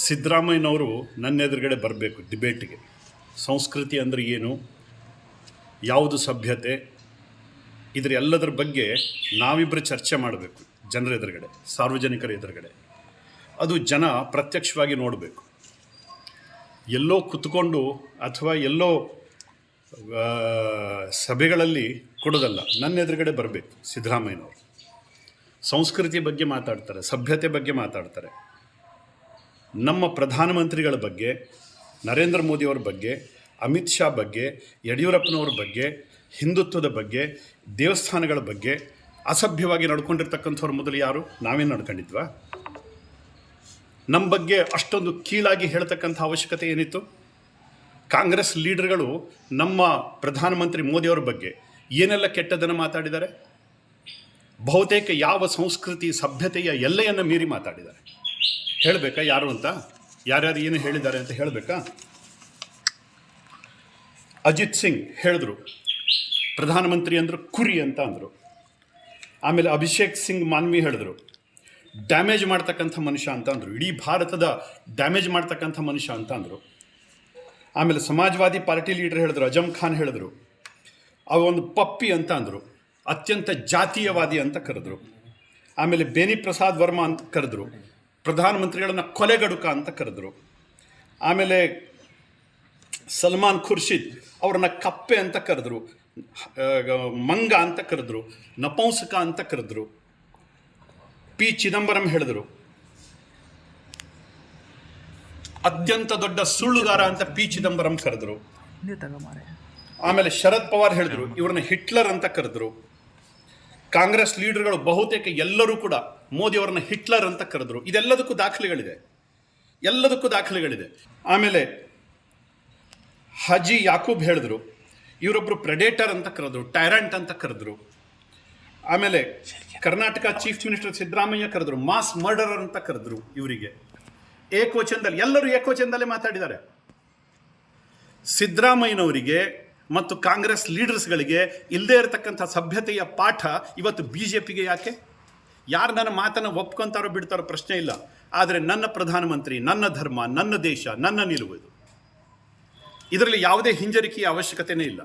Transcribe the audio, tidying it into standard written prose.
ಸಿದ್ದರಾಮಯ್ಯನವರು ನನ್ನ ಎದುರುಗಡೆ ಬರಬೇಕು ಡಿಬೇಟಿಗೆ. ಸಂಸ್ಕೃತಿ ಅಂದರೆ ಏನು, ಯಾವುದು ಸಭ್ಯತೆ, ಇದರ ಎಲ್ಲದರ ಬಗ್ಗೆ ನಾವಿಬ್ಬರು ಚರ್ಚೆ ಮಾಡಬೇಕು ಜನರ ಎದುರುಗಡೆ, ಸಾರ್ವಜನಿಕರ ಎದುರುಗಡೆ. ಅದು ಜನ ಪ್ರತ್ಯಕ್ಷವಾಗಿ ನೋಡಬೇಕು. ಎಲ್ಲೋ ಕುತ್ಕೊಂಡು ಅಥವಾ ಎಲ್ಲೋ ಸಭೆಗಳಲ್ಲಿ ಕೊಡೋದಲ್ಲ, ನನ್ನ ಎದುರುಗಡೆ ಬರಬೇಕು ಸಿದ್ದರಾಮಯ್ಯನವರು. ಸಂಸ್ಕೃತಿ ಬಗ್ಗೆ ಮಾತಾಡ್ತಾರೆ, ಸಭ್ಯತೆ ಬಗ್ಗೆ ಮಾತಾಡ್ತಾರೆ. ನಮ್ಮ ಪ್ರಧಾನಮಂತ್ರಿಗಳ ಬಗ್ಗೆ, ನರೇಂದ್ರ ಮೋದಿಯವರ ಬಗ್ಗೆ, ಅಮಿತ್ ಶಾ ಬಗ್ಗೆ, ಯಡಿಯೂರಪ್ಪನವ್ರ ಬಗ್ಗೆ, ಹಿಂದುತ್ವದ ಬಗ್ಗೆ, ದೇವಸ್ಥಾನಗಳ ಬಗ್ಗೆ ಅಸಭ್ಯವಾಗಿ ನಡ್ಕೊಂಡಿರ್ತಕ್ಕಂಥವ್ರು ಮೊದಲು ಯಾರು? ನಾವೇನು ನಡ್ಕೊಂಡಿದ್ವಾ? ನಮ್ಮ ಬಗ್ಗೆ ಅಷ್ಟೊಂದು ಕೀಳಾಗಿ ಹೇಳ್ತಕ್ಕಂಥ ಅವಶ್ಯಕತೆ ಏನಿತ್ತು? ಕಾಂಗ್ರೆಸ್ ಲೀಡರ್ಗಳು ನಮ್ಮ ಪ್ರಧಾನಮಂತ್ರಿ ಮೋದಿಯವರ ಬಗ್ಗೆ ಏನೆಲ್ಲ ಕೆಟ್ಟದನ್ನು ಮಾತಾಡಿದ್ದಾರೆ? ಬಹುತೇಕ ಯಾವ ಸಂಸ್ಕೃತಿ ಸಭ್ಯತೆಯ ಎಲ್ಲೆಯನ್ನು ಮೀರಿ ಮಾತಾಡಿದ್ದಾರೆ. ಹೇಳಬೇಕಾ ಯಾರು ಅಂತ? ಯಾರ್ಯಾರು ಏನು ಹೇಳಿದ್ದಾರೆ ಅಂತ ಹೇಳಬೇಕಾ? ಅಜಿತ್ ಸಿಂಗ್ ಹೇಳಿದ್ರು, ಪ್ರಧಾನಮಂತ್ರಿ ಅಂದರು ಕುರಿ ಅಂತ ಅಂದರು. ಆಮೇಲೆ ಅಭಿಷೇಕ್ ಸಿಂಗ್ ಮಾನ್ವಿ ಹೇಳಿದ್ರು, ಡ್ಯಾಮೇಜ್ ಮಾಡ್ತಕ್ಕಂಥ ಮನುಷ್ಯ ಅಂತ ಅಂದರು, ಇಡೀ ಭಾರತದ ಡ್ಯಾಮೇಜ್ ಮಾಡ್ತಕ್ಕಂಥ ಮನುಷ್ಯ ಅಂತ ಅಂದರು. ಆಮೇಲೆ ಸಮಾಜವಾದಿ ಪಾರ್ಟಿ ಲೀಡರ್ ಹೇಳಿದ್ರು, ಅಜಮ್ ಖಾನ್ ಹೇಳಿದ್ರು, ಅವ ಒಂದು ಪಪ್ಪಿ ಅಂತ ಅಂದರು, ಅತ್ಯಂತ ಜಾತೀಯವಾದಿ ಅಂತ ಕರೆದ್ರು. ಆಮೇಲೆ ಬೇನಿ ಪ್ರಸಾದ್ ವರ್ಮಾ ಅಂತ ಕರೆದ್ರು, ಪ್ರಧಾನಮಂತ್ರಿಗಳನ್ನು ಕೊಲೆಗಡುಕ ಅಂತ ಕರೆದ್ರು. ಆಮೇಲೆ ಸಲ್ಮಾನ್ ಖುರ್ಷಿದ್ ಅವರನ್ನು ಕಪ್ಪೆ ಅಂತ ಕರೆದ್ರು, ಮಂಗ ಅಂತ ಕರೆದ್ರು, ನಪುಂಸಕ ಅಂತ ಕರೆದ್ರು. ಪಿ ಚಿದಂಬರಂ ಹೇಳಿದ್ರು, ಅತ್ಯಂತ ದೊಡ್ಡ ಸುಳ್ಳುಗಾರ ಅಂತ ಪಿ ಚಿದಂಬರಂ ಕರೆದ್ರು. ಆಮೇಲೆ ಶರದ್ ಪವಾರ್ ಹೇಳಿದ್ರು, ಇವ್ರನ್ನ ಹಿಟ್ಲರ್ ಅಂತ ಕರೆದ್ರು. ಕಾಂಗ್ರೆಸ್ ಲೀಡರ್ಗಳು ಬಹುತೇಕ ಎಲ್ಲರೂ ಕೂಡ ಮೋದಿಯವರನ್ನ ಹಿಟ್ಲರ್ ಅಂತ ಕರೆದ್ರು. ಇದೆಲ್ಲದಕ್ಕೂ ದಾಖಲೆಗಳಿದೆ. ಆಮೇಲೆ ಹಾಜಿ ಯಾಕೂಬ್ ಹೇಳಿದ್ರು, ಇವರೊಬ್ಬರು ಪ್ರೆಡೇಟರ್ ಅಂತ ಕರೆದ್ರು, ಟೈರಂಟ್ ಅಂತ ಕರೆದ್ರು. ಆಮೇಲೆ ಕರ್ನಾಟಕ ಚೀಫ್ ಮಿನಿಸ್ಟರ್ ಸಿದ್ದರಾಮಯ್ಯ ಕರೆದ್ರು, ಮಾಸ್ ಮರ್ಡರರ್ ಅಂತ ಕರೆದ್ರು. ಇವರಿಗೆ ಏಕವಚನದಲ್ಲಿ, ಎಲ್ಲರೂ ಏಕವಚನದಲ್ಲೇ ಮಾತಾಡಿದ್ದಾರೆ. ಸಿದ್ದರಾಮಯ್ಯನವರಿಗೆ ಮತ್ತು ಕಾಂಗ್ರೆಸ್ ಲೀಡರ್ಸ್ಗಳಿಗೆ ಇಲ್ಲದೇ ಇರತಕ್ಕಂಥ ಸಭ್ಯತೆಯ ಪಾಠ ಇವತ್ತು BJPಗೆ ಯಾಕೆ? ಯಾರು ನನ್ನ ಮಾತನ್ನು ಒಪ್ಕೊಂತಾರೋ ಬಿಡ್ತಾರೋ ಪ್ರಶ್ನೆ ಇಲ್ಲ. ಆದರೆ ನನ್ನ ಪ್ರಧಾನಮಂತ್ರಿ, ನನ್ನ ಧರ್ಮ, ನನ್ನ ದೇಶ, ನನ್ನ ನಿಲುವು, ಇದರಲ್ಲಿ ಯಾವುದೇ ಹಿಂಜರಿಕೆಯ ಅವಶ್ಯಕತೆಯೇ ಇಲ್ಲ.